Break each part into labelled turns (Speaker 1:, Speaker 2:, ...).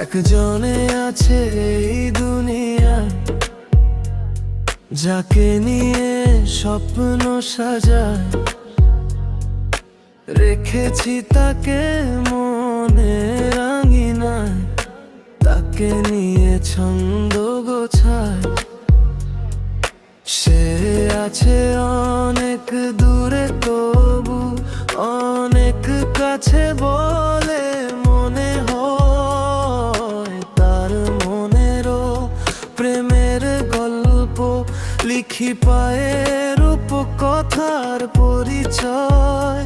Speaker 1: একজনে আছে এই দুনিয়া, যাকে নিয়ে স্বপ্ন সাজায়। রেখেছি তাকে মনে রাঙিনায়, তাকে নিয়ে ছন্দ গোছায়। সে আছে অনেক দূরে, তবু অনেক কাছে বলে মনে হয়। তার মনেরও প্রেমের গল্প লিখি পায়ের উপকথার পরিচয়।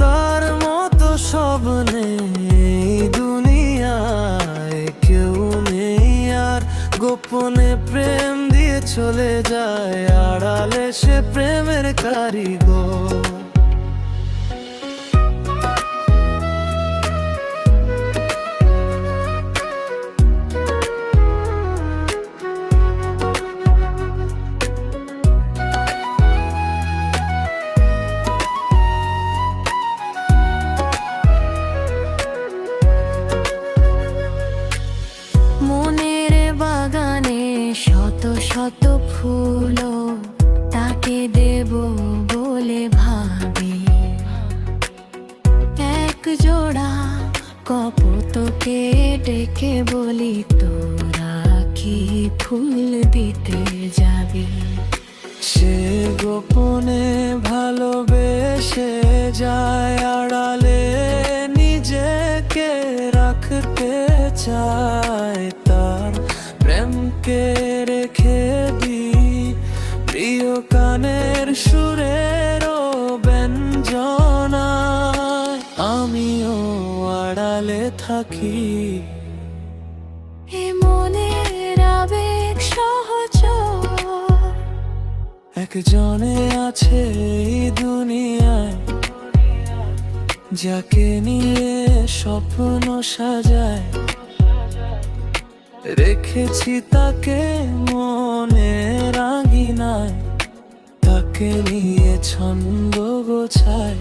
Speaker 1: তার মতো সব নেই দুনিয়ায়, কেউ নেই আর গোপনে প্রেম দিয়ে চলে যায়। আড়ালে সে প্রেমের কারিগর।
Speaker 2: মনের বাগানে শত শত ফুল, তাকে দেব বলে ভাবি। এক জোড়া কপোতকে ডেকে বলি, তোরা কি ফুল দিতে যাবি?
Speaker 1: সে গোপনে ভালোবেসে যায়, আড়ালে নিজেকে রাখতে চায়। তার প্রেমকে রেখে দিই প্রিয় কানের সুরেরও ব্যঞ্জনায়। আমিও আড়ালে থাকি,
Speaker 2: এ মনের আবেগ সহচর।
Speaker 1: একজনে আছে এই দুনিয়ায়, যাকে নিয়ে স্বপ্ন সাজায়। রেখেছি তাকে মনে রাঙিনায়, তাকে নিয়ে ছন্দ গোছায়।